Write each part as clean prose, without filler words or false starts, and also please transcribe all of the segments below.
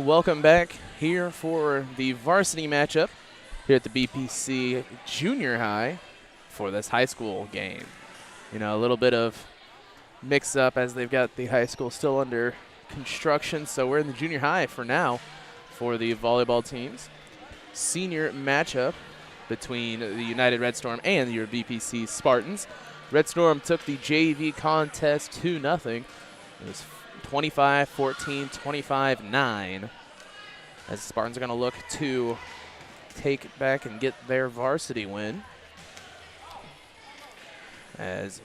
welcome back here for the varsity matchup here at the BPC Junior High for this high school game. You know, a little bit of mix-up as they've got the high school still under construction, so we're in the junior high for now for the volleyball teams. Senior matchup between the United Red Storm and your BPC Spartans. Red Storm took the JV contest 2-0. It was 25-14, 25-9. As the Spartans are going to look to take it back and get their varsity win. As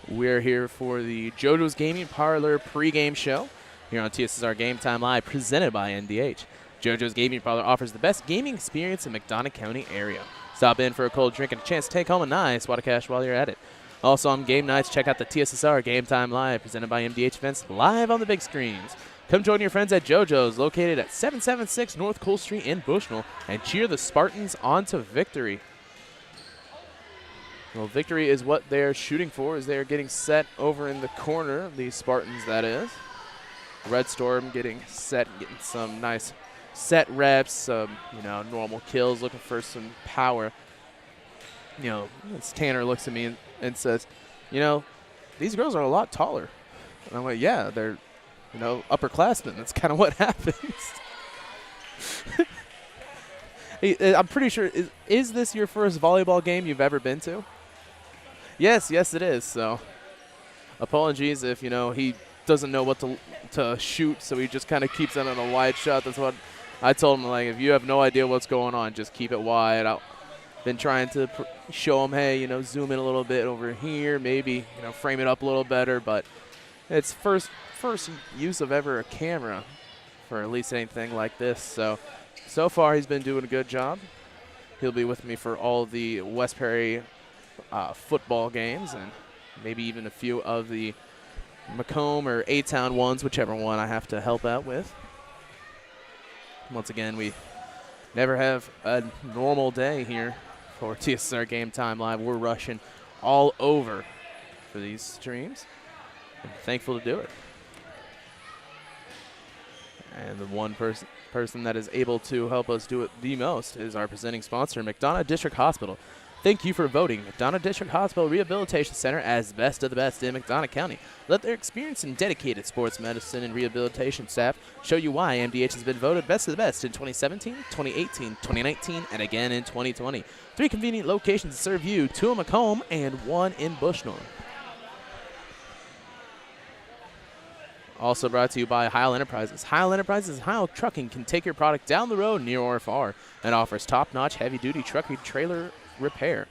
we're here for the JoJo's Gaming Parlor pregame show here on TSSR Game Time Live, presented by NDH. JoJo's Gaming Parlor offers the best gaming experience in McDonough County area. Stop in for a cold drink and a chance to take home a nice wad of cash while you're at it. Also on game nights, check out the TSSR Game Time Live, presented by MDH Events, live on the big screens. Come join your friends at JoJo's, located at 776 North Cool Street in Bushnell, and cheer the Spartans on to victory. Well, victory is what they're shooting for, as they're getting set over in the corner, the Spartans, that is. Red Storm getting set, getting some nice set reps, some, normal kills, looking for some power. As Tanner looks at me and says, these girls are a lot taller. And I'm like, yeah, they're, upperclassmen. That's kind of what happens. I'm pretty sure, is this your first volleyball game you've ever been to? Yes, it is. So apologies if, he doesn't know what to shoot, so he just kind of keeps it on a wide shot. That's what I told him, like, if you have no idea what's going on, just keep it wide. Been trying to show him, hey, zoom in a little bit over here, maybe, frame it up a little better, but it's first use of ever a camera for at least anything like this. So far he's been doing a good job. He'll be with me for all the West Prairie football games and maybe even a few of the Macomb or A-Town ones, whichever one I have to help out with. Once again, we never have a normal day here for TSSR Game Time Live. We're rushing all over for these streams. I'm thankful to do it. And the one person that is able to help us do it the most is our presenting sponsor, McDonough District Hospital. Thank you for voting McDonough District Hospital Rehabilitation Center as best of the best in McDonough County. Let their experienced and dedicated sports medicine and rehabilitation staff show you why MDH has been voted best of the best in 2017, 2018, 2019, and again in 2020. 3 convenient locations to serve you, 2 in Macomb and 1 in Bushnell. Also brought to you by Heil Enterprises. Heil Enterprises and Heil Trucking can take your product down the road, near or far, and offers top-notch heavy-duty truck and trailer repair.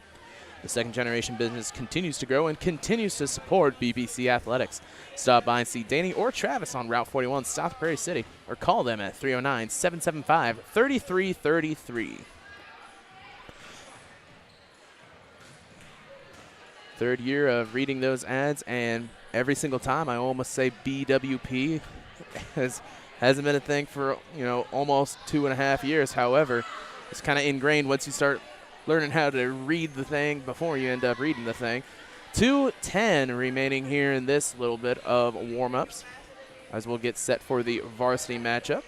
The second-generation business continues to grow and continues to support BPC athletics. Stop by and see Danny or Travis on Route 41, South Prairie City, or call them at 309-775-3333. Third year of reading those ads, and every single time I almost say BWP. Hasn't been a thing for, almost 2.5 years. However, it's kind of ingrained once you start learning how to read the thing before you end up reading the thing. 2:10 remaining here in this little bit of warm-ups as we'll get set for the varsity matchup.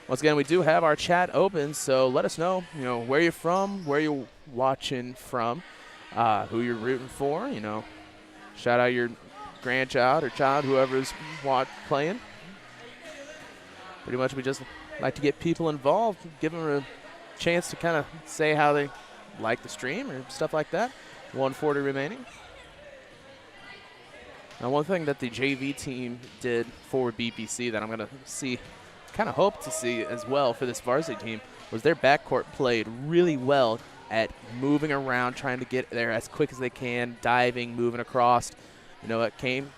Once again, we do have our chat open, so let us know, where you're from, where you're watching from, who you're rooting for. Shout out your grandchild or child, whoever's playing. Pretty much we just like to get people involved, give them a chance to kind of say how they like the stream or stuff like that. 140 remaining. Now, one thing that the JV team did for BPC that I'm going to see, kind of hope to see as well for this varsity team, was their backcourt played really well at moving around, trying to get there as quick as they can, diving, moving across. It came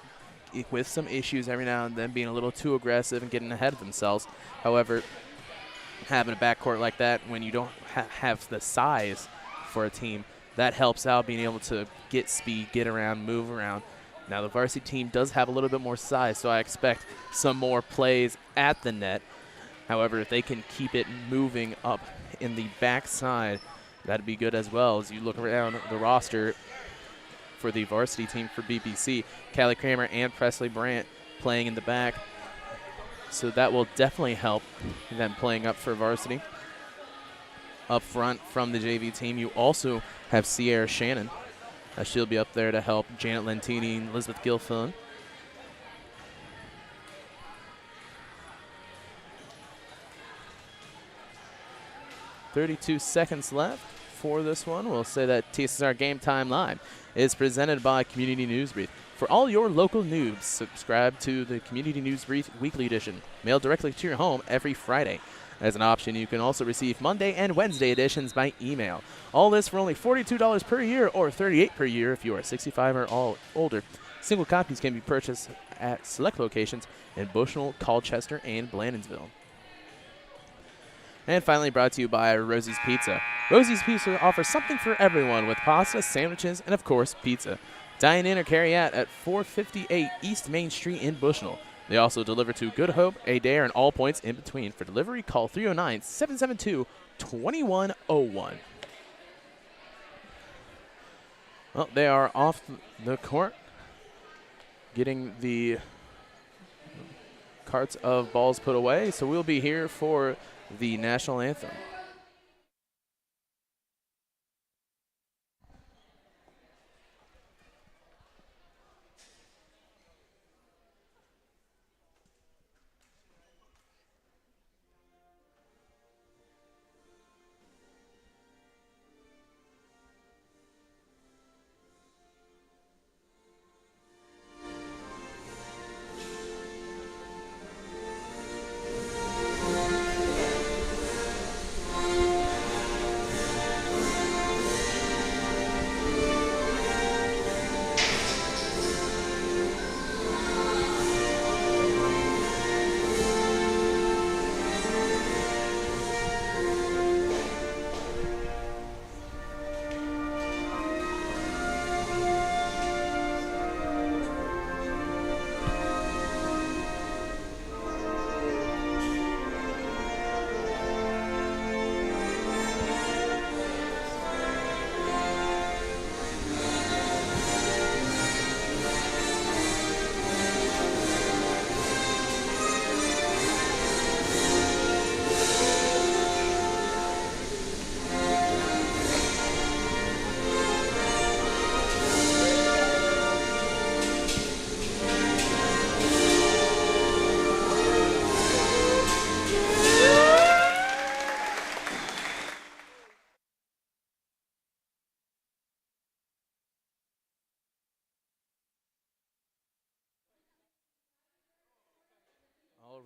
with some issues every now and then, being a little too aggressive and getting ahead of themselves. However, having a backcourt like that when you don't have the size for a team, that helps out, being able to get speed, get around, move around. Now, the varsity team does have a little bit more size, so I expect some more plays at the net. However, if they can keep it moving up in the backside, that'd be good as well. As you look around the roster for the varsity team for BPC, Callie Kramer and Presley Brandt playing in the back. so that will definitely help them playing up for varsity. Up front from the JV team, you also have Sierra Shannon. She'll be up there to help Janet Lentini and Elizabeth Gilfillan. $32 left for this one. We'll say that TSSR Game Time Live is presented by Community News Brief. For all your local news, subscribe to the Community News Brief Weekly Edition, mailed directly to your home every Friday. As an option, you can also receive Monday and Wednesday editions by email. All this for only $42 per year or $38 per year if you are 65 or older. Single copies can be purchased at select locations in Bushnell, Colchester, and Blandonsville. And finally brought to you by Rosie's Pizza. Rosie's Pizza offers something for everyone with pasta, sandwiches, and of course, pizza. Dine in or carry out at 458 East Main Street in Bushnell. They also deliver to Good Hope, Adair, and all points in between. For delivery, call 309-772-2101. Well, they are off the court, getting the carts of balls put away. So we'll be here for the national anthem.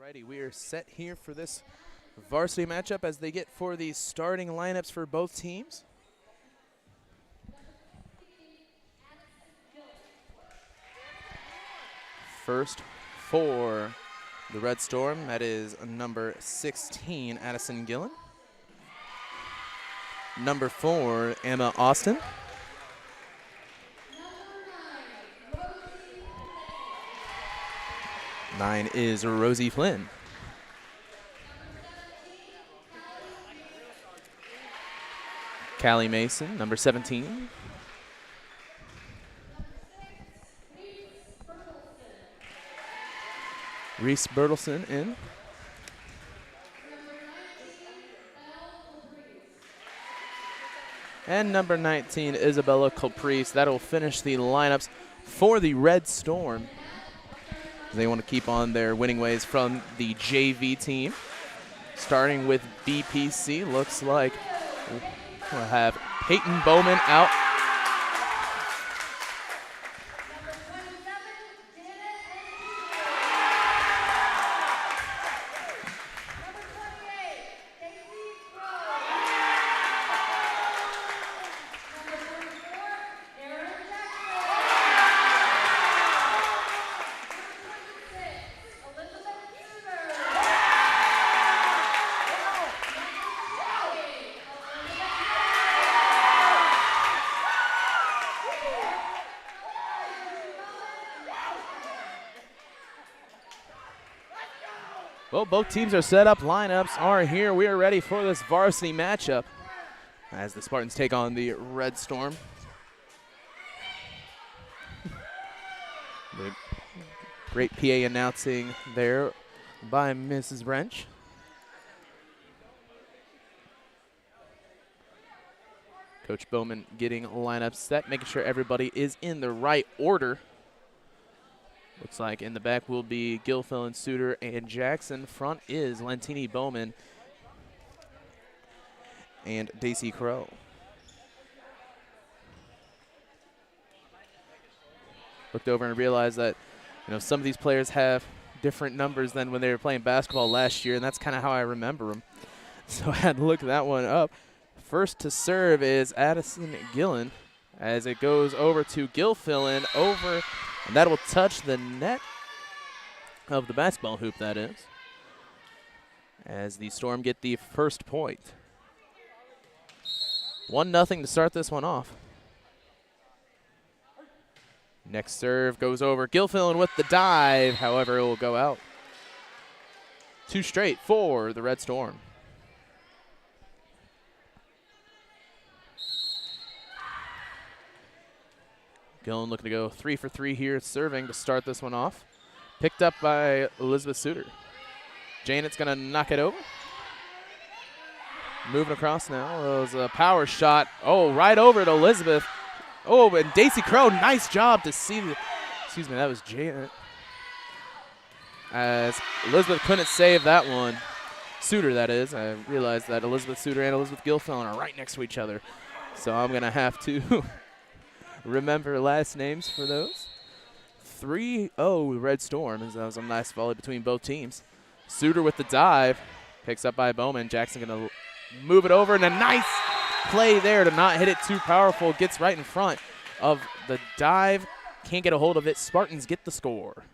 Alrighty, we are set here for this varsity matchup as they get for the starting lineups for both teams. First for the Red Storm, that is number 16, Addison Gillen. Number 4, Emma Austin. Nine is Rosie Flynn. Callie Mason, number 17. Reese Bertelson in. And number 19, Isabella Caprice. That will finish the lineups for the Red Storm. They want to keep on their winning ways from the JV team. Starting with BPC, looks like we'll have Peyton Bowman out. Well, both teams are set up. Lineups are here. We are ready for this varsity matchup as the Spartans take on the Red Storm. The great PA announcing there by Mrs. Wrench. Coach Bowman getting lineup set, making sure everybody is in the right order. Looks like in the back will be Gilfillan, Suter, and Jackson. Front is Lentini, Bowman, and Daisy Crow. Looked over and realized that, some of these players have different numbers than when they were playing basketball last year, and that's kind of how I remember them. So I had to look that one up. First to serve is Addison Gillen as it goes over to Gilfillan, and that will touch the net of the basketball hoop, that is, as the Storm get the first point. 1-0 to start this one off. Next serve goes over. Gilfillan with the dive. However, it will go out. 2 straight for the Red Storm. Gillen looking to go 3 for 3 here, serving to start this one off. Picked up by Elizabeth Suter. Janet's going to knock it over. Moving across now. It was a power shot. Oh, right over to Elizabeth. Oh, and Daisy Crow, nice job to see the, excuse me, that was Janet. As Elizabeth couldn't save that one. Suter, that is. I realized that Elizabeth Suter and Elizabeth Gilfillan are right next to each other. So I'm going to have to remember last names for those. 3-0 Red Storm, as that was a nice volley between both teams. Suter with the dive, picks up by Bowman. Jackson going to move it over, and a nice play there to not hit it too powerful. Gets right in front of the dive. Can't get a hold of it. Spartans get the score.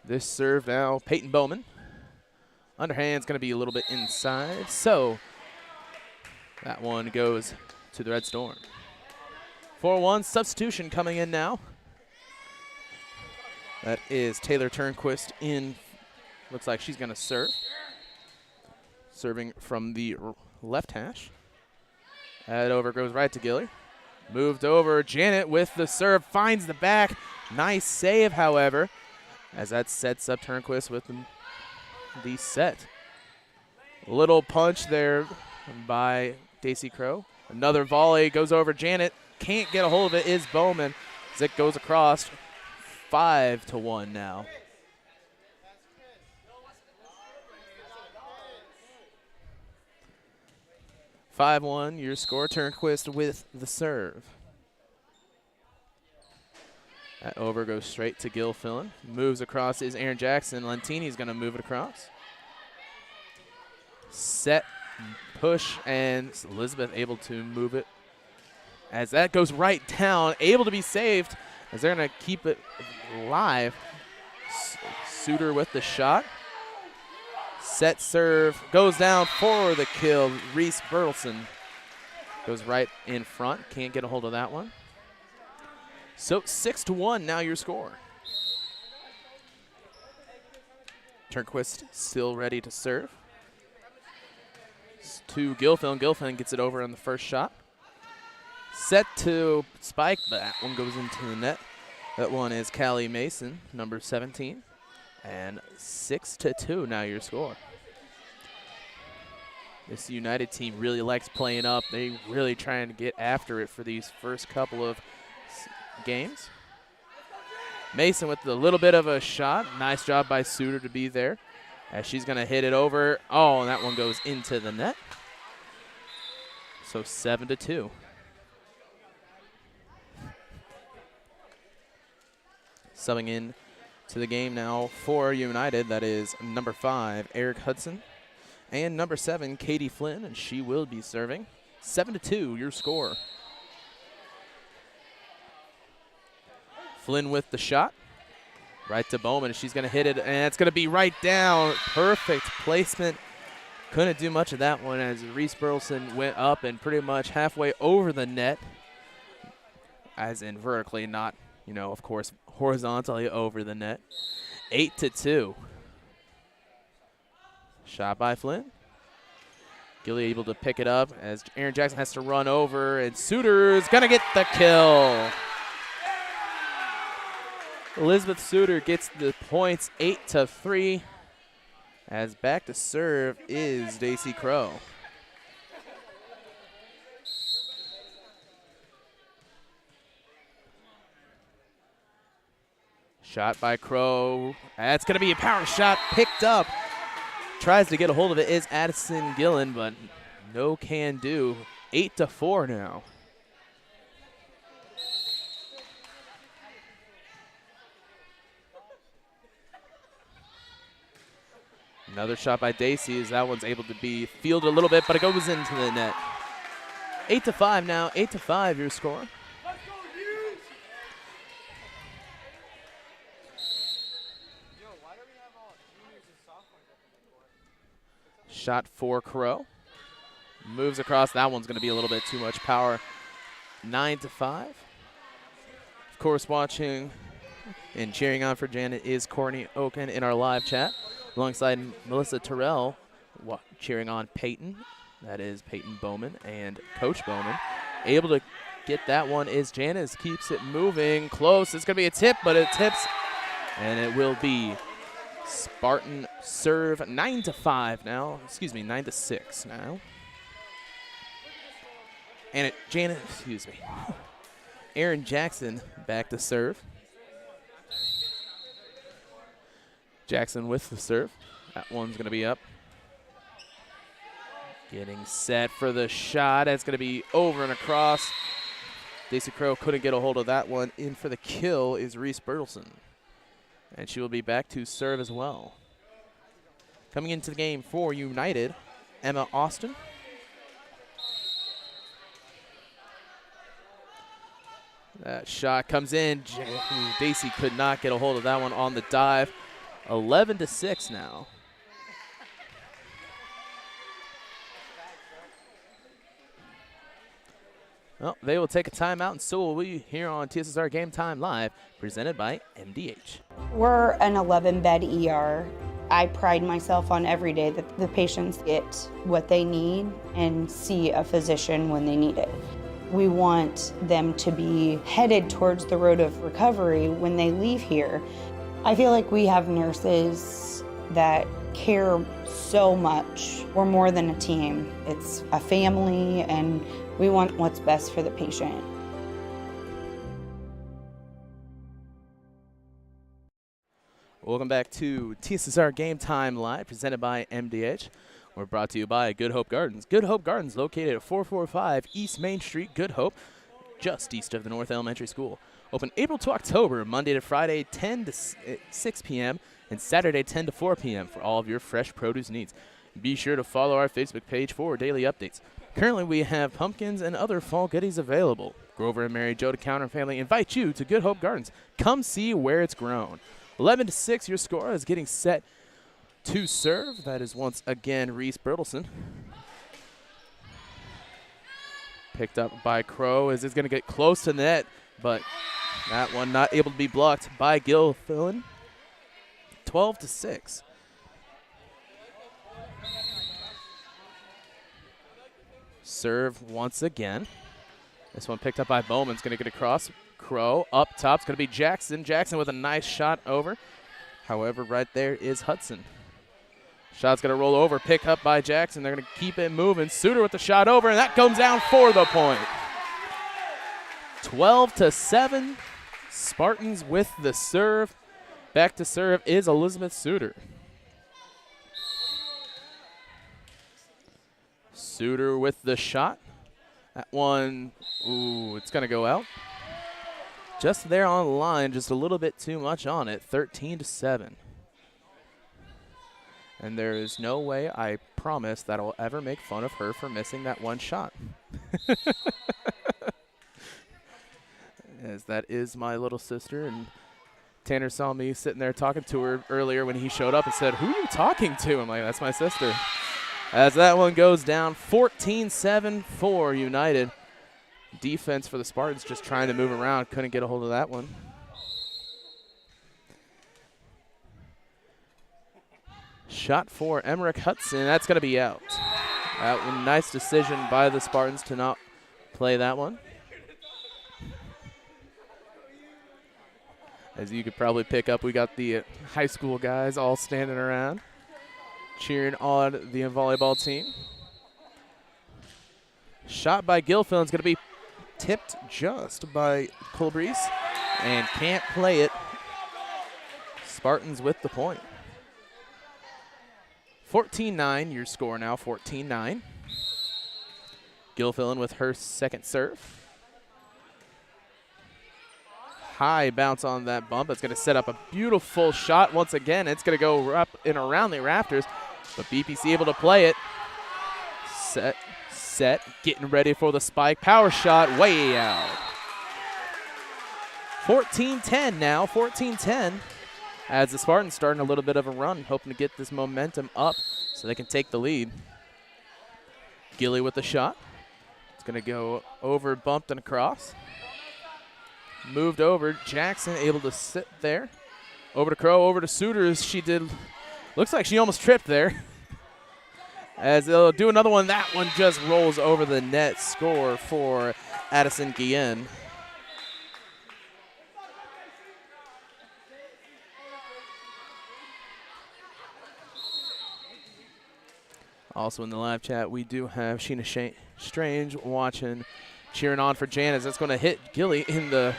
This serve now, Peyton Bowman. Underhand's going to be a little bit inside, so that one goes to the Red Storm. 4-1 substitution coming in now. That is Taylor Turnquist in. Looks like she's going to serve. Serving from the left hash. That over goes right to Gilly. Moved over. Janet with the serve. Finds the back. Nice save, however, as that sets up Turnquist with the set. Little punch there by Daisy Crow. Another volley goes over Janet. Can't get a hold of it is Bowman as it goes across. 5-1 now. Your score. Turnquist with the serve. That over goes straight to Gilfillan. Moves across is Aaron Jackson. Lentini's going to move it across. Set, push, and Elizabeth able to move it. As that goes right down, able to be saved as they're going to keep it live. Suter with the shot. Set serve, goes down for the kill. Reese Bertelson goes right in front. Can't get a hold of that one. So 6-1 now your score. Turnquist still ready to serve. To Gilfillan. Gilfillan gets it over on the first shot. Set to spike, but that one goes into the net. That one is Callie Mason, number 17. And 6-2 now your score. This United team really likes playing up. They really trying to get after it for these first couple of games. Mason with a little bit of a shot. Nice job by Suter to be there as she's going to hit it over. Oh, and that one goes into the net. So 7-2. Subbing in to the game now for United, that is number 5, Eric Hudson, and number 7, Katie Flynn, and she will be serving. 7-2, your score. Flynn with the shot. Right to Bowman. She's going to hit it, and it's going to be right down. Perfect placement. Couldn't do much of that one as Reese Burleson went up and pretty much halfway over the net, as in vertically, not, of course, horizontally over the net. 8-2. Shot by Flynn. Gilly able to pick it up as Aaron Jackson has to run over, and Suter is going to get the kill. Elizabeth Suter gets the points 8-3, as back to serve is Daisy Crow. Shot by Crow. That's going to be a power shot picked up. Tries to get a hold of it is Addison Gillen, but no can do. 8-4 now. Another shot by Daisy as that one's able to be fielded a little bit, but it goes into the net. 8-5 now. 8-5 your score. Shot for Crow. Moves across. That one's going to be a little bit too much power. 9-5. Of course, watching and cheering on for Janet is Courtney Oken in our live chat, alongside Melissa Terrell cheering on Peyton. That is Peyton Bowman and Coach Bowman. Able to get that one is Janice. Keeps it moving close. It's going to be a tip, but it tips, and it will be Spartan serve. 9-5 now. Excuse me, 9-6 now. And Aaron Jackson back to serve. Jackson with the serve. That one's going to be up. Getting set for the shot. It's going to be over and across. Daisy Crow couldn't get a hold of that one. In for the kill is Reese Bertelson. And she will be back to serve as well. Coming into the game for United, Emma Austin. That shot comes in. Daisy could not get a hold of that one on the dive. 11-6 now. Well, they will take a timeout, and so will we here on TSSR Game Time Live, presented by MDH. We're an 11-bed ER. I pride myself on every day that the patients get what they need and see a physician when they need it. We want them to be headed towards the road of recovery when they leave here. I feel like we have nurses that care so much. We're more than a team. It's a family, and we want what's best for the patient. Welcome back to TSSR Game Time Live, presented by MDH. We're brought to you by Good Hope Gardens. Good Hope Gardens, located at 445 East Main Street, Good Hope, just east of the North Elementary School. Open April to October, Monday to Friday, 10 to 6 p.m., and Saturday, 10 to 4 p.m. for all of your fresh produce needs. Be sure to follow our Facebook page for daily updates. Currently, we have pumpkins and other fall goodies available. Grover and Mary Jo DeCounter family invite you to Good Hope Gardens. Come see where it's grown. 11-6, your score is getting set to serve. That is once again Reese Bertelson. Picked up by Crow as it's going to get close to net, but that one not able to be blocked by Gil Philin. 12-6. Serve once again. This one picked up by Bowman's going to get across. Crow up top. It's going to be Jackson. Jackson with a nice shot over. However, right there is Hudson. Shot's going to roll over. Pick up by Jackson. They're going to keep it moving. Suter with the shot over, and that comes down for the point. 12-7. Spartans with the serve. Back to serve is Elizabeth Suter. Suter with the shot. That one, ooh, it's going to go out. Just there on the line, just a little bit too much on it, 13-7. And there is no way, I promise, that I'll ever make fun of her for missing that one shot. As that is my little sister, and Tanner saw me sitting there talking to her earlier when he showed up and said, "Who are you talking to?" I'm like, "That's my sister." As that one goes down, 14-7 for United. Defense for the Spartans just trying to move around. Couldn't get a hold of that one. Shot for Emmerich Hudson. That's going to be out. That one, nice decision by the Spartans to not play that one. As you could probably pick up, we got the high school guys all standing around, cheering on the volleyball team. Shot by Gilfillan is going to be tipped just by Colbrese and can't play it. Spartans with the point. 14-9, your score now, 14-9. Gilfillan with her second serve. High bounce on that bump. It's going to set up a beautiful shot once again. It's going to go up and around the rafters, but BPC able to play it. Set, getting ready for the spike. Power shot, way out. 14-10 now, 14-10. As the Spartans starting a little bit of a run, hoping to get this momentum up so they can take the lead. Gilly with the shot. It's going to go over, bumped, and across. Moved over. Jackson able to sit there. Over to Crow, over to Suitors. She did, looks like she almost tripped there. As they'll do another one. That one just rolls over the net. Score for Addison Guillen. Also in the live chat, we do have Sheena Strange watching, cheering on for Janice. That's going to hit Gilly in the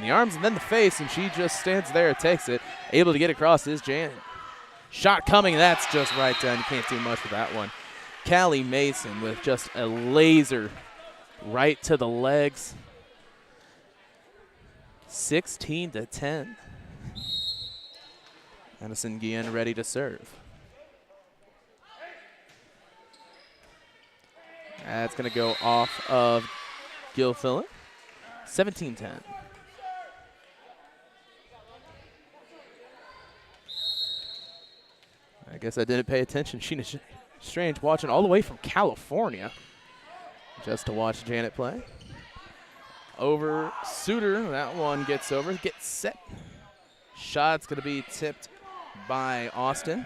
arms and then the face, and she just stands there and takes it. Able to get across is Janet. Shot coming, that's just right down. You can't do much with that one. Callie Mason with just a laser right to the legs. 16-10. Addison Guillen ready to serve. That's going to go off of Gilfillan. 17-10. I guess I didn't pay attention. Sheena Strange watching all the way from California just to watch Janet play. Over Suter. That one gets over. Gets set. Shot's going to be tipped by Austin.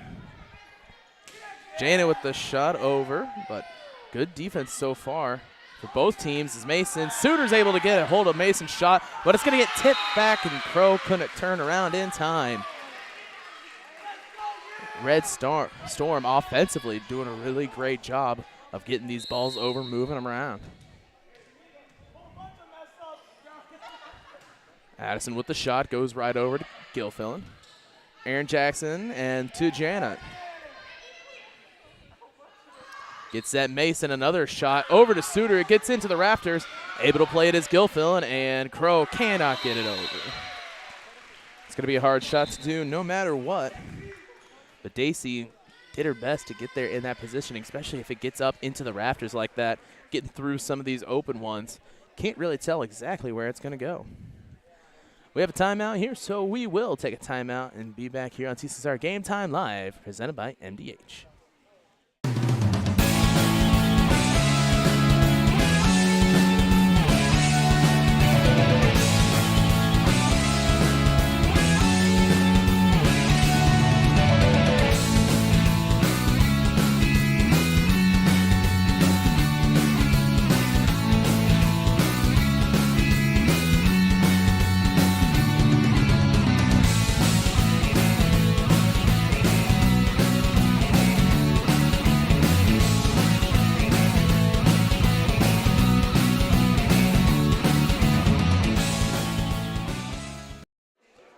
Janet with the shot over, but good defense so far for both teams as Mason. Suter's able to get a hold of Mason's shot, but it's going to get tipped back, and Crow couldn't turn around in time. Red Storm offensively doing a really great job of getting these balls over, moving them around. Addison with the shot, goes right over to Gilfillan. Aaron Jackson and to Janet. Gets that Mason, another shot over to Suter. It gets into the rafters. Able to play it as Gilfillan, and Crow cannot get it over. It's going to be a hard shot to do no matter what. But Daisy did her best to get there in that positioning, especially if it gets up into the rafters like that, getting through some of these open ones. Can't really tell exactly where it's going to go. We have a timeout here, so we will take a timeout and be back here on TSSR Game Time Live, presented by MDH.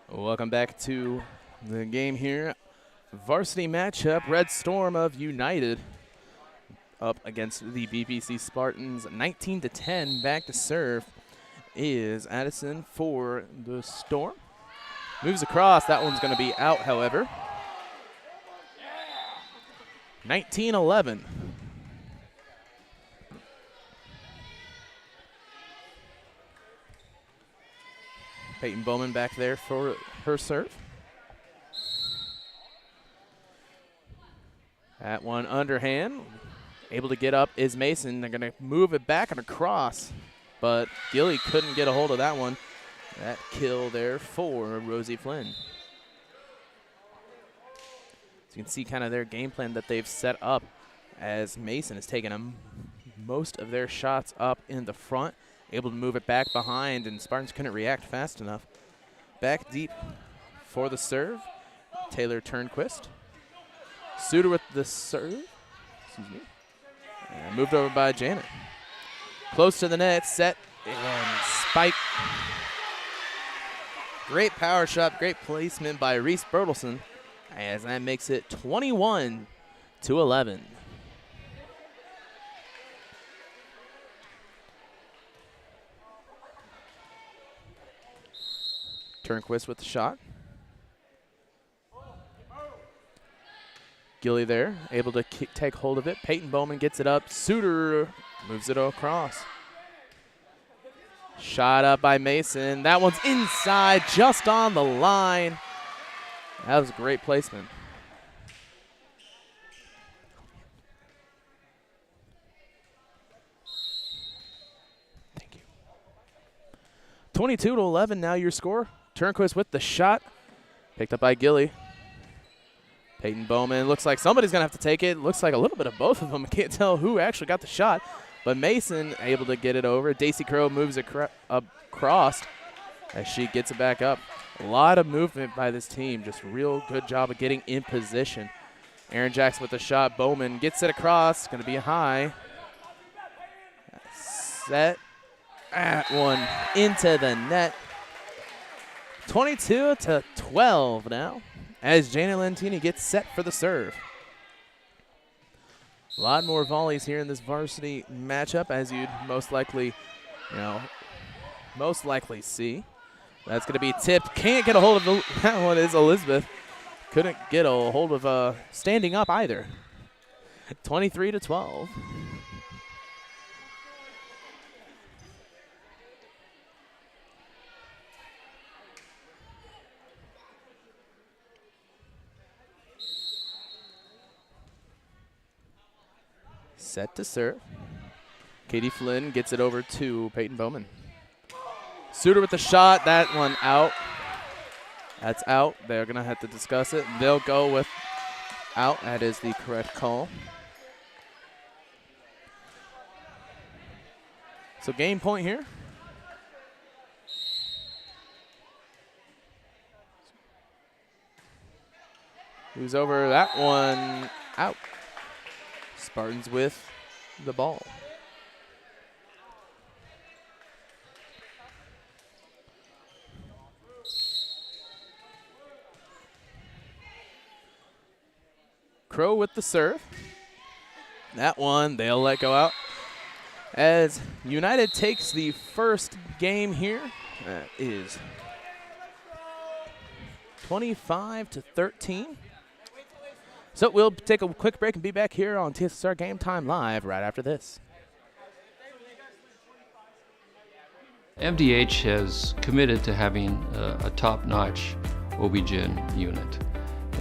Welcome back to the game here. Varsity matchup, Red Storm of United up against the BPC Spartans. 19-10, back to serve is Addison for the Storm. Moves across, that one's going to be out, however. 19-11. Peyton Bowman back there for her serve. That one underhand. Able to get up is Mason. They're going to move it back and across, but Gilly couldn't get a hold of that one. That kill there for Rosie Flynn. So you can see kind of their game plan that they've set up as Mason is taking most of their shots up in the front, able to move it back behind, and Spartans couldn't react fast enough. Back deep for the serve, Taylor Turnquist. Suter with the serve, excuse me, and moved over by Janet. Close to the net, set, and spike. Great power shot, great placement by Reese Bertelson, as that makes it 21-11. Turnquist with the shot. Gilly there, able to take hold of it. Peyton Bowman gets it up. Suter moves it across. Shot up by Mason. That one's inside, just on the line. That was a great placement. Thank you. 22-11 now your score. Turnquist with the shot. Picked up by Gilly. Peyton Bowman, looks like somebody's going to have to take it. Looks like a little bit of both of them. I can't tell who actually got the shot. But Mason able to get it over. Daisy Crow moves across as she gets it back up. A lot of movement by this team. Just real good job of getting in position. Aaron Jackson with the shot. Bowman gets it across. Going to be high. Set. That one into the net. 22-12 now, as Jana Lentini gets set for the serve. A lot more volleys here in this varsity matchup, as you'd most likely see. That's going to be tipped. Can't get a hold of that one is Elizabeth. Couldn't get a hold of standing up either. 23-12. Set to serve. Katie Flynn gets it over to Peyton Bowman. Suter with the shot. That one out. That's out. They're going to have to discuss it. They'll go with out. That is the correct call. So game point here. Who's over? That one out. Spartans with the ball. Crow with the serve. That one they'll let go out. As United takes the first game here, that is 25-13. So we'll take a quick break and be back here on TSSR Game Time Live right after this. MDH has committed to having a top-notch OB-GYN unit,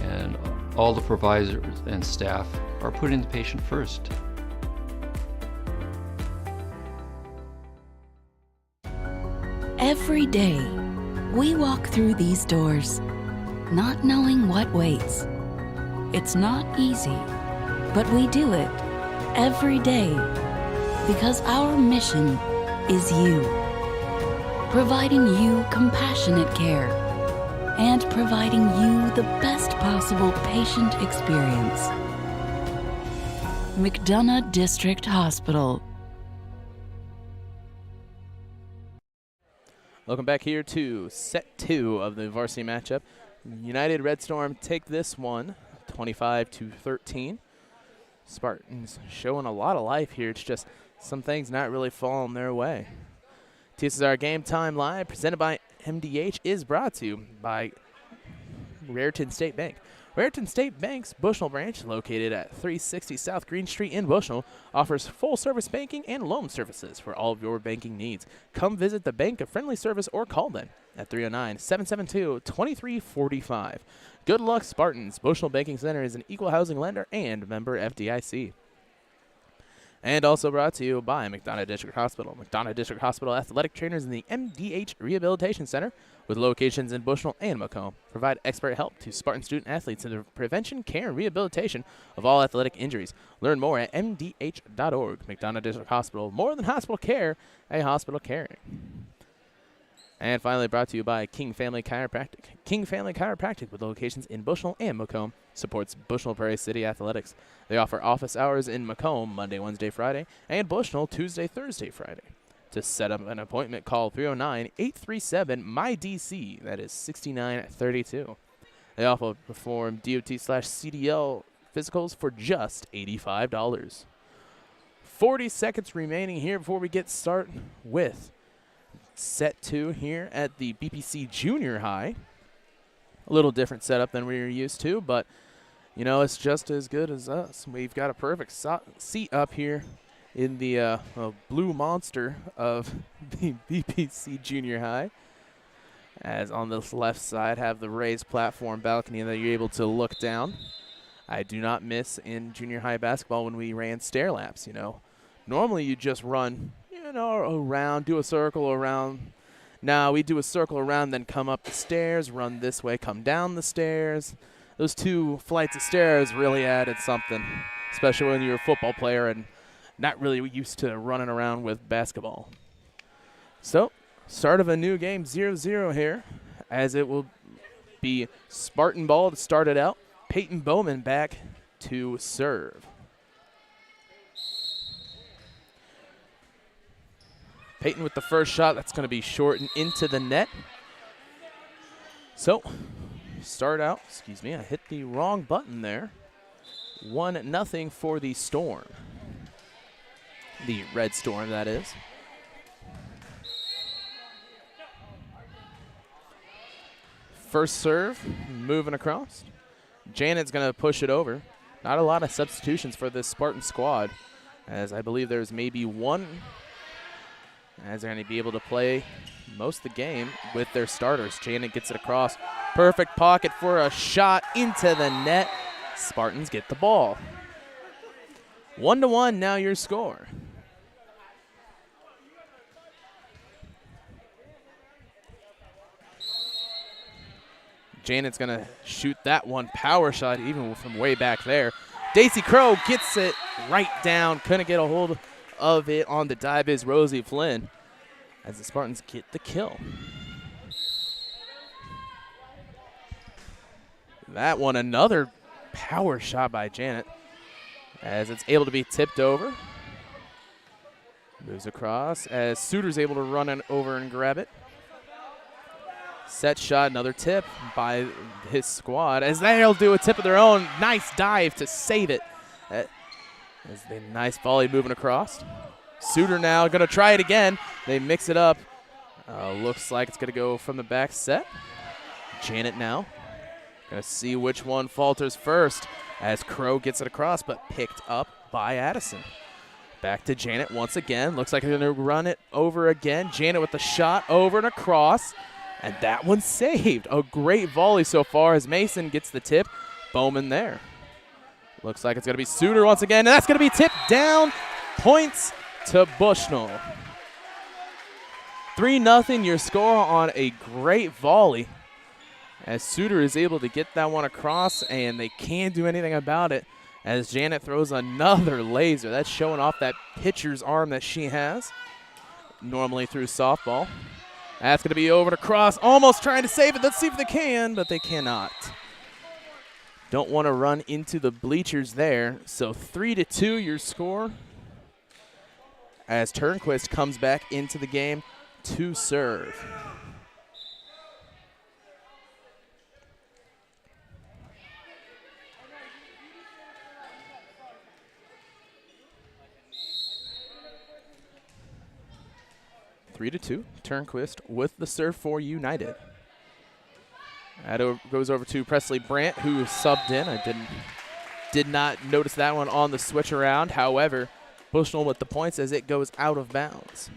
and all the providers and staff are putting the patient first. Every day, we walk through these doors, not knowing what waits. It's not easy, but we do it every day because our mission is you. Providing you compassionate care and providing you the best possible patient experience. McDonough District Hospital. Welcome back here to set 2 of the varsity matchup. United Red Storm take this one 25-13. Spartans showing a lot of life here. It's just some things not really falling their way. TSSR Game Time Live, presented by MDH, is brought to you by Raritan State Bank. Raritan State Bank's Bushnell branch, located at 360 South Green Street in Bushnell, offers full-service banking and loan services for all of your banking needs. Come visit the bank of friendly service or call them at 309-772-2345. Good luck, Spartans. Bushnell Banking Center is an equal housing lender and member FDIC. And also brought to you by McDonough District Hospital. McDonough District Hospital athletic trainers in the MDH Rehabilitation Center, with locations in Bushnell and Macomb, provide expert help to Spartan student athletes in the prevention, care, and rehabilitation of all athletic injuries. Learn more at mdh.org. McDonough District Hospital, more than hospital care, a hospital caring. And finally brought to you by King Family Chiropractic. King Family Chiropractic, with locations in Bushnell and Macomb, supports Bushnell-Prairie City athletics. They offer office hours in Macomb Monday, Wednesday, Friday, and Bushnell Tuesday, Thursday, Friday. To set up an appointment, call 309-837-MY-DC. That is 6932. They also perform DOT/CDL physicals for just $85. 40 seconds remaining here before we get started with set 2 here at the BPC Junior High. A little different setup than we were used to, but, you know, it's just as good as us. We've got a perfect seat up here in the blue monster of the BPC Junior High. As on the left side have the raised platform balcony that you're able to look down. I do not miss in junior high basketball when we ran stair laps, you know. Normally you just run, you know, around, do a circle around. Now we do a circle around, then come up the stairs, run this way, come down the stairs. Those 2 flights of stairs really added something, especially when you're a football player and not really used to running around with basketball. So, start of a new game, 0-0 here, as it will be Spartan ball to start it out. Peyton Bowman back to serve. Peyton with the first shot. That's going to be short and into the net. So, start out. Excuse me, I hit the wrong button there. 1-0 for the Storm. The Red Storm, that is. First serve, moving across. Janet's going to push it over. Not a lot of substitutions for this Spartan squad, as I believe there's maybe one, as they're going to be able to play most of the game with their starters. Janet gets it across. Perfect pocket for a shot into the net. Spartans get the ball. 1-1 now your score. Janet's going to shoot that one power shot even from way back there. Daisy Crow gets it right down. Couldn't get a hold of it on the dive is Rosie Flynn as the Spartans get the kill. That one, another power shot by Janet as it's able to be tipped over. Moves across as Suter's able to run it over and grab it. Set shot, another tip by his squad as they'll do a tip of their own. Nice dive to save it. As the nice volley moving across. Suter now going to try it again. They mix it up. Looks like it's going to go from the back set. Janet now going to see which one falters first as Crow gets it across, but picked up by Addison. Back to Janet once again. Looks like they're going to run it over again. Janet with the shot over and across. And that one's saved. A great volley so far as Mason gets the tip. Bowman there. Looks like it's going to be Suter once again. And that's going to be tipped down. Points to Bushnell. 3-0 your score on a great volley. As Suter is able to get that one across, and they can't do anything about it as Janet throws another laser. That's showing off that pitcher's arm that she has normally through softball. That's going to be over to cross, almost trying to save it. Let's see if they can, but they cannot. Don't want to run into the bleachers there. So 3-2 your score as Turnquist comes back into the game to serve. Three to two. Turnquist with the serve for United. That goes over to Presley Brandt, who subbed in. I did not notice that one on the switch around. However, Bushnell with the points as it goes out of bounds.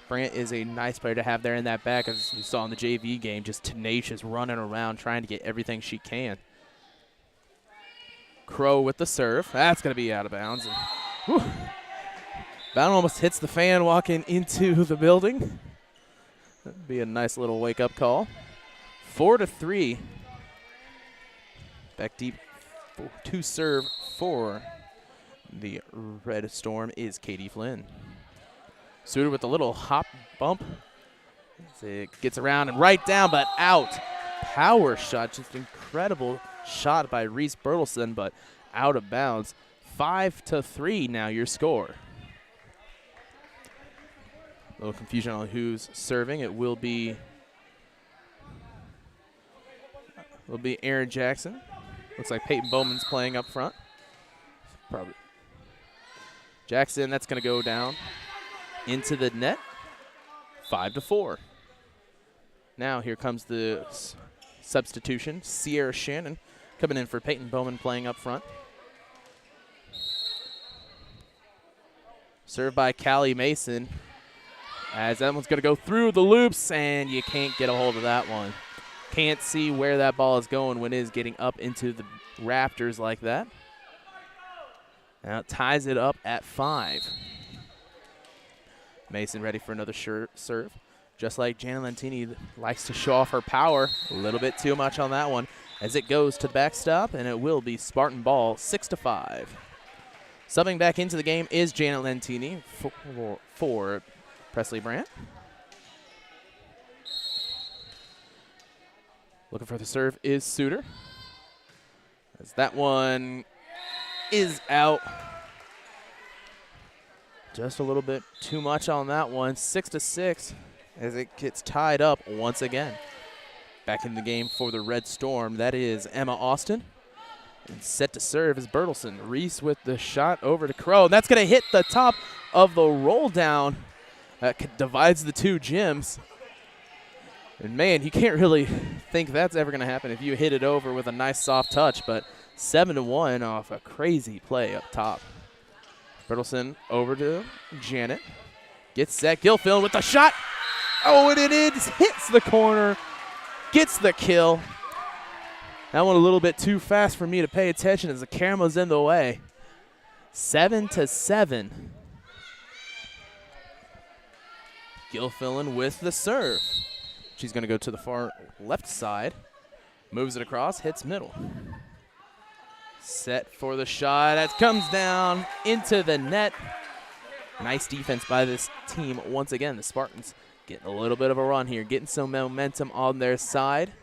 Brandt is a nice player to have there in that back, as you saw in the JV game, just tenacious, running around, trying to get everything she can. Crow with the serve. That's going to be out of bounds. And Whew. That almost hits the fan walking into the building. That'd be a nice little wake-up call. 4-3. Back deep to serve for the Red Storm is Katie Flynn. Suitor with a little hop bump. As it gets around and right down, but out. Power shot, just incredible shot by Reese Bertelson, but out of bounds. 5-3 now your score. A little confusion on who's serving. It will be Aaron Jackson. Looks like Peyton Bowman's playing up front. Probably Jackson, that's going to go down into the net. 5-4. Now here comes the substitution. Sierra Shannon coming in for Peyton Bowman playing up front. Served by Callie Mason. As that one's going to go through the loops, and you can't get a hold of that one. Can't see where that ball is going when it is getting up into the rafters like that. Now it ties it up at 5. Mason ready for another serve. Just like Jana Lentini likes to show off her power. A little bit too much on that one as it goes to the backstop, and it will be Spartan ball 6-5. Subbing back into the game is Janet Lentini for Presley Brandt. Looking for the serve is Suitor. As that one is out. Just a little bit too much on that one. 6-6 as it gets tied up once again. Back in the game for the Red Storm, that is Emma Austin. And set to serve is Bertelson. Reese with the shot over to Crow. And that's going to hit the top of the roll down that divides the two gyms. And, man, you can't really think that's ever going to happen if you hit it over with a nice soft touch. But 7-1 off a crazy play up top. Bertelson over to Janet. Gets set. Gilfillan with the shot. Oh, and it hits the corner. Gets the kill. That one a little bit too fast for me to pay attention as the camera's in the way. 7-7. Gilfillan with the serve. She's going to go to the far left side. Moves it across, hits middle. Set for the shot. That comes down into the net. Nice defense by this team. Once again, the Spartans getting a little bit of a run here, getting some momentum on their side.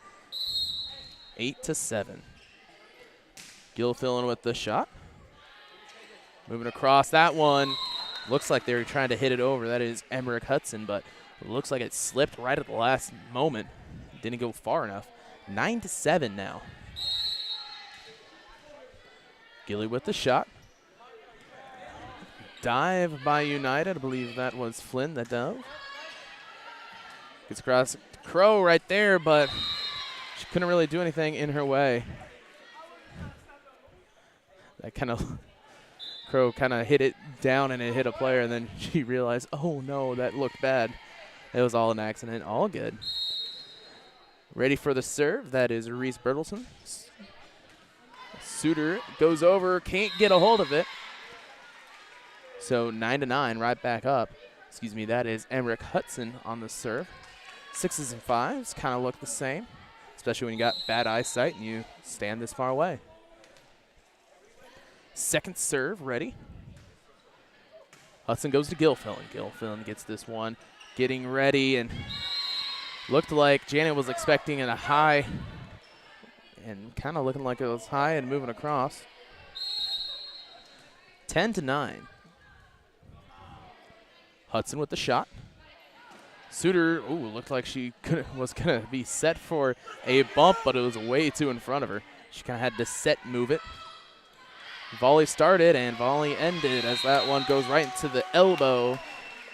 8-7. Gilfillan with the shot. Moving across that one. Looks like they were trying to hit it over. That is Emmerich Hudson, but it looks like it slipped right at the last moment. Didn't go far enough. 9-7 now. Gilly with the shot. Dive by United. I believe that was Flynn that dove. Gets across Crow right there, but she couldn't really do anything in her way. That Crow kind of hit it down and it hit a player, and then she realized, oh no, that looked bad. It was all an accident. All good. Ready for the serve. That is Reese Bertelson. Suitor goes over, can't get a hold of it. So 9-9, right back up. Excuse me, that is Emmerich Hudson on the serve. 6s and 5s kind of look the same, especially when you got bad eyesight and you stand this far away. Second serve ready. Hudson goes to Gilfillan. Gilfillan gets this one, getting ready, and looked like Janet was expecting a high and kind of looking like it was high and moving across. 10-9. Hudson with the shot. Suitor, looked like she was going to be set for a bump, but it was way too in front of her. She kind of had to set move it. Volley started and volley ended as that one goes right into the elbow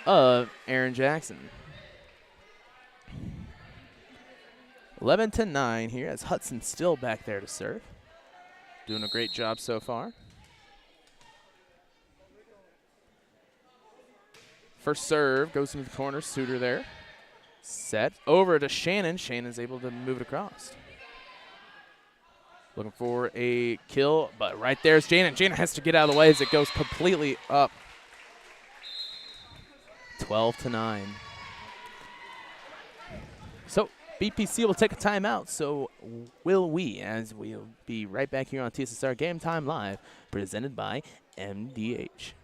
of Aaron Jackson. 11-9 here as Hudson still back there to serve. Doing a great job so far. First serve goes into the corner. Suitor there. Set over to Shannon. Shannon's able to move it across. Looking for a kill, but right there's Janet. Janet has to get out of the way as it goes completely up. 12-9. So BPC will take a timeout, so will we, as we'll be right back here on TSSR Game Time Live, presented by MDH.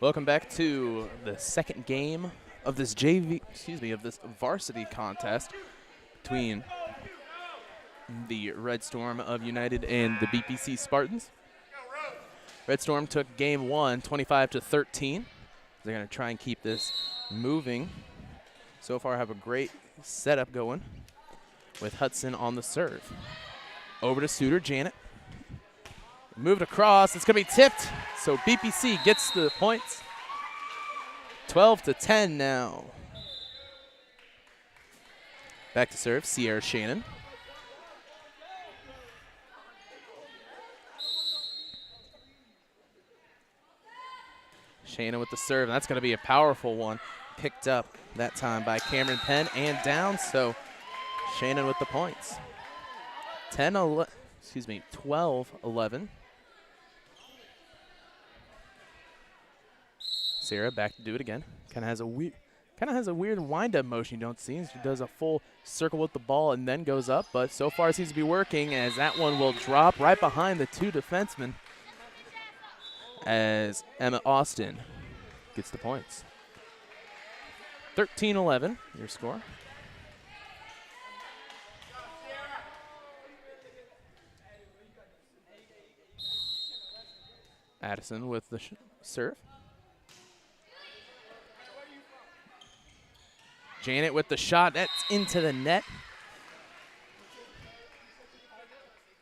Welcome back to the second game of this of this varsity contest between the Red Storm of United and the BPC Spartans. Red Storm took game 1, 25-13. They're going to try and keep this moving. So far, have a great setup going with Hudson on the serve. Over to Suter, Janet. Moved across, it's going to be tipped, so BPC gets the points. 12-10 now. Back to serve, Sierra Shannon. Shannon with the serve, and that's going to be a powerful one. Picked up that time by Cameron Penn and down, so Shannon with the points. 12-11. Sarah back to do it again. Kind of has a weird wind-up motion you don't see. She does a full circle with the ball and then goes up, but so far seems to be working as that one will drop right behind the two defensemen as Emma Austin gets the points. 13-11, your score. Addison with the serve. Janet with the shot. That's into the net.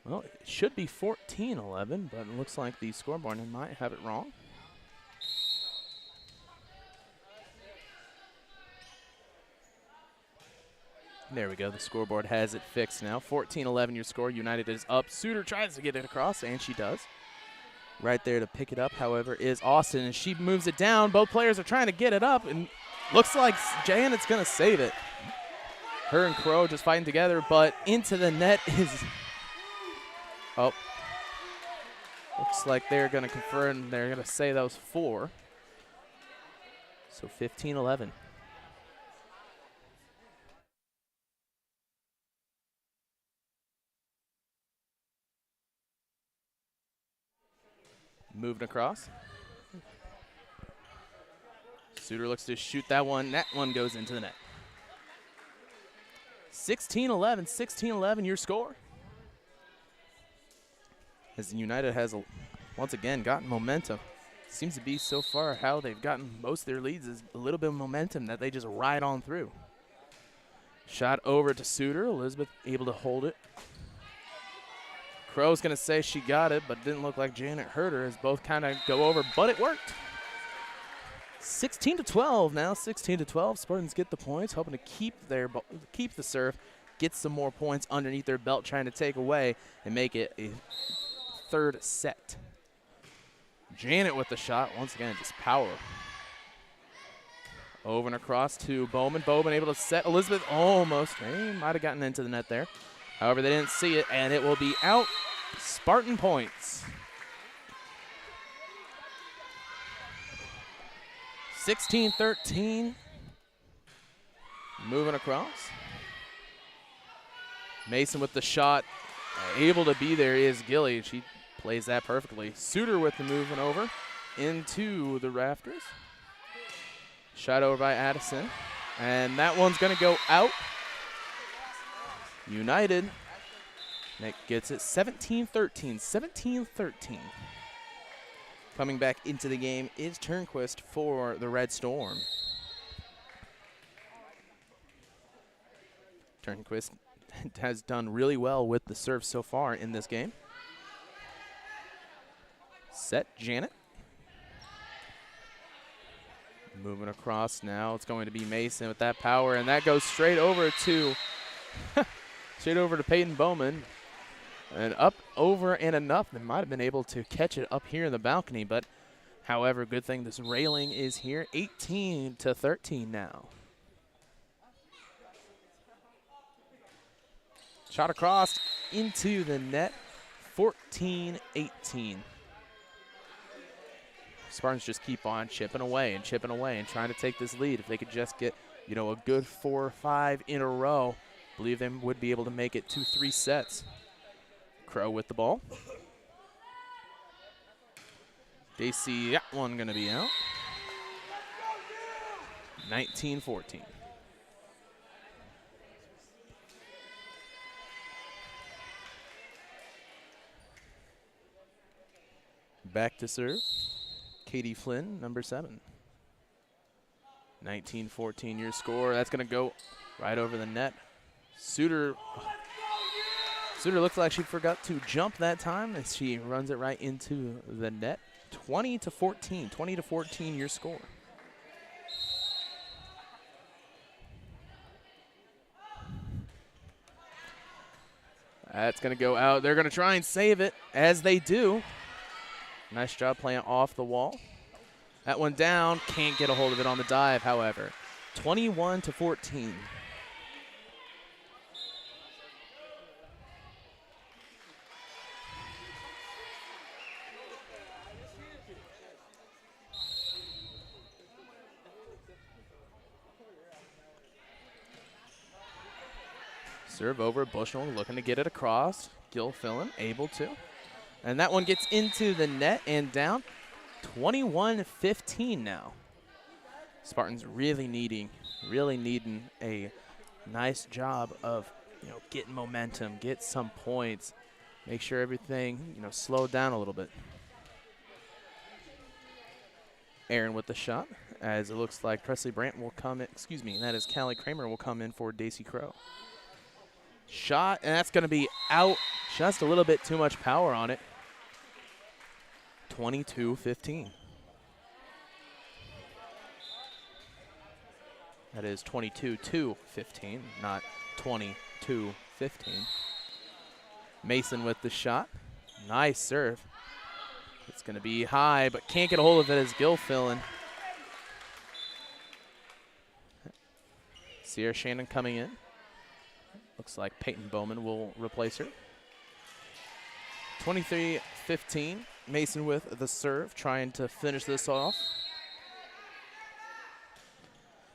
Well, it should be 14-11, but it looks like the scoreboard might have it wrong. There we go. The scoreboard has it fixed now. 14-11 your score. United is up. Suter tries to get it across, and she does. Right there to pick it up, however, is Austin, and she moves it down. Both players are trying to get it up, and looks like Janet's going to save it. Her and Crow just fighting together, but into the net is... Oh. Looks like they're going to confirm. They're going to say that was 4. So 15-11. Moving across. Suter looks to shoot that one. That one goes into the net. 16-11, 16-11 your score. As United has, once again, gotten momentum. Seems to be so far how they've gotten most of their leads is a little bit of momentum that they just ride on through. Shot over to Suter. Elizabeth able to hold it. Crow's going to say she got it, but it didn't look like Janet hurt her as both kind of go over, but it worked. 16-12 now, 16-12. Spartans get the points, hoping to keep the serve, get some more points underneath their belt, trying to take away and make it a third set. Janet with the shot, once again, just power. Over and across to Bowman. Bowman able to set. Elizabeth almost, they might have gotten into the net there. However, they didn't see it, and it will be out. Spartan points. 16-13. Moving across. Mason with the shot. Able to be there is Gilly. She plays that perfectly. Suter with the moving over into the rafters. Shot over by Addison. And that one's going to go out. United that gets it 17-13, 17-13. Coming back into the game is Turnquist for the Red Storm. Turnquist has done really well with the serve so far in this game. Set, Janet. Moving across now, it's going to be Mason with that power, and that goes straight over to Peyton Bowman. And up, over, and enough. They might have been able to catch it up here in the balcony, but however, good thing this railing is here. 18-13 now. Shot across into the net, 14-18. Spartans just keep on chipping away and trying to take this lead. If they could just get, you know, a good 4 or 5 in a row, I believe they would be able to make it 2-3 sets. Crow with the ball. They see that one going to be out. 19-14. Back to serve. Katie Flynn, number 7. 19-14 your score. That's going to go right over the net. Suter looks like she forgot to jump that time as she runs it right into the net. 20-14. 20-14 your score. That's going to go out. They're going to try and save it, as they do. Nice job playing off the wall. That one down. Can't get a hold of it on the dive, however. 21-14. Serve over, Bushnell looking to get it across. Gilfillan able to. And that one gets into the net and down. 21-15 now. Spartans really needing a nice job of, you know, getting momentum, get some points, make sure everything, you know, slow down a little bit. Aaron with the shot, as it looks like Presley Brandt will come in, and that is Callie Kramer will come in for Daisy Crow. Shot, and that's going to be out. Just a little bit too much power on it. 22-15. That is 22-15, not 22-15. Mason with the shot. Nice serve. It's going to be high, but can't get a hold of it as Gilfillan. Sierra Shannon coming in. Looks like Peyton Bowman will replace her. 23-15. Mason with the serve, trying to finish this off.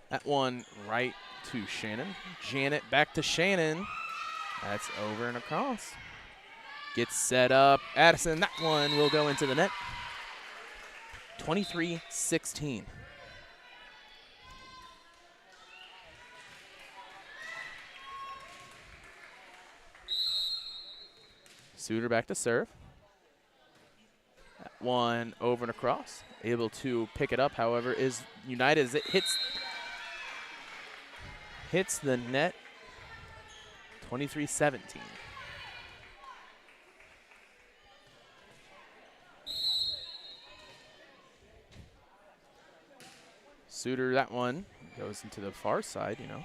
That one right to Shannon. Janet back to Shannon. That's over and across. Gets set up. Addison, that one will go into the net. 23-16. Suter back to serve. That one over and across. Able to pick it up, however, is United as it hits the net. 23-17. Suter, that one goes into the far side, you know.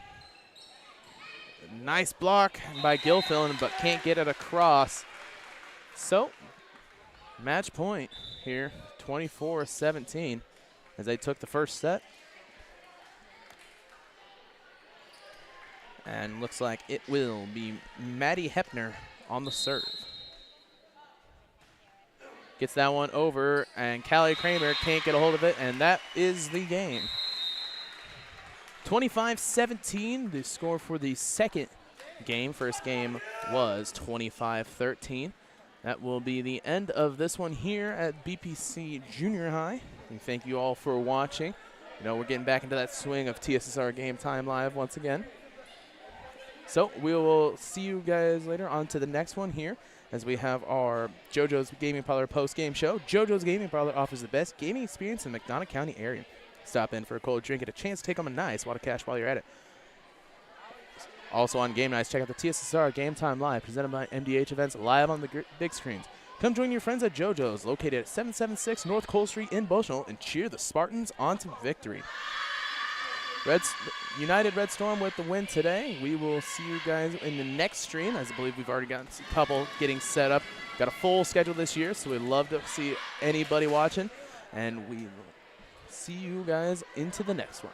Nice block by Gilfillan, but can't get it across. So, match point here, 24-17, as they took the first set. And looks like it will be Maddie Hepner on the serve. Gets that one over, and Callie Kramer can't get a hold of it, and that is the game. 25-17, the score for the second game. First game was 25-13. That will be the end of this one here at BPC Junior High. We thank you all for watching. You know, we're getting back into that swing of TSSR Game Time Live once again. So we will see you guys later on to the next one here as we have our JoJo's Gaming Parlor post-game show. JoJo's Gaming Parlor offers the best gaming experience in the McDonough County area. Stop in for a cold drink, get a chance to take home a nice wad of cash while you're at it. Also on game nights, check out the TSSR Game Time Live, presented by MDH Events, live on the big screens. Come join your friends at JoJo's, located at 776 North Cole Street in Bushnell, and cheer the Spartans on to victory. United Red Storm with the win today. We will see you guys in the next stream, as I believe we've already got a couple getting set up. Got a full schedule this year, so we'd love to see anybody watching. And we will see you guys into the next one.